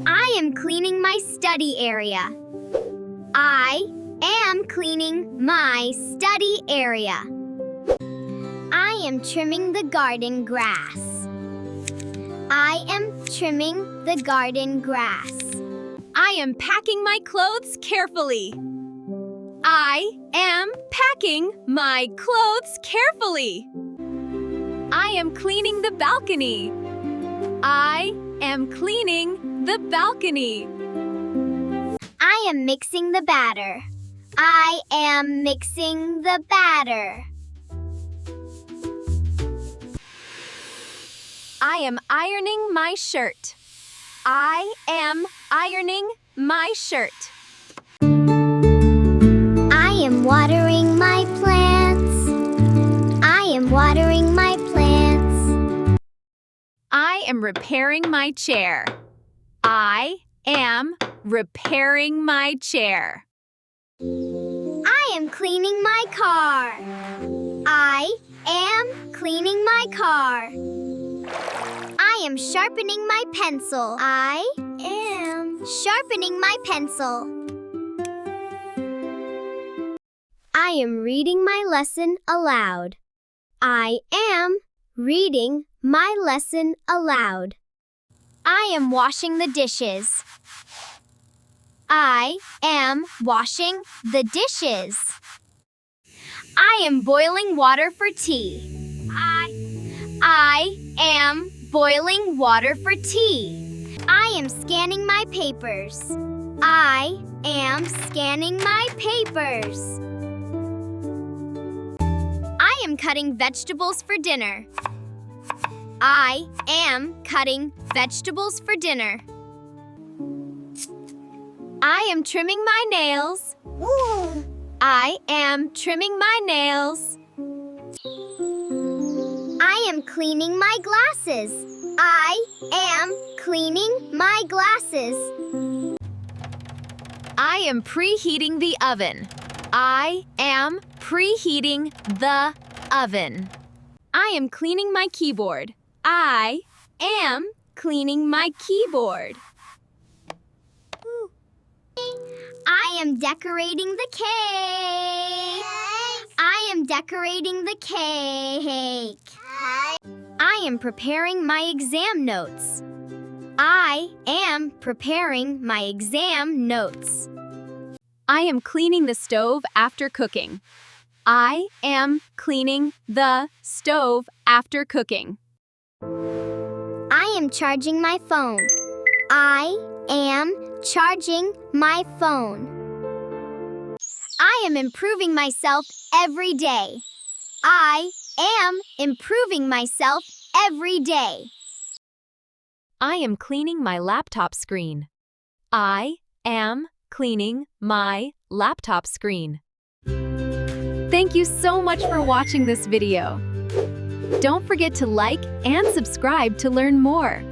I am cleaning my study area. I am cleaning my study area. I am trimming the garden grass. I am trimming the garden grass. I am packing my clothes carefully. I am packing my clothes carefully. I am cleaning the balcony. I am cleaning the balcony. I am mixing the batter. I am mixing the batter. I am ironing my shirt. I am ironing my shirt. I am watering my plants. I am watering my plants. I am repairing my chair. I am repairing my chair. I am cleaning my car. I am cleaning my car. I am sharpening my pencil. I am sharpening my pencil. I am reading my lesson aloud. I am reading my lesson aloud. I am washing the dishes. I am washing the dishes. I am boiling water for tea. I am boiling water for tea. I am scanning my papers. I am scanning my papers. I am cutting vegetables for dinner. I am cutting vegetables for dinner. I am trimming my nails. I am trimming my nails. I am cleaning my glasses. I am cleaning my glasses. I am preheating the oven. I am preheating the oven. I am cleaning my keyboard. I am cleaning my keyboard. I am decorating the cake. I am decorating the cake. I am preparing my exam notes. I am preparing my exam notes. I am cleaning the stove after cooking. I am cleaning the stove after cooking. I am charging my phone. I am charging my phone. I am improving myself every day. I am improving myself every day. I am cleaning my laptop screen. I am cleaning my laptop screen. Thank you so much for watching this video. Don't forget to like and subscribe to learn more.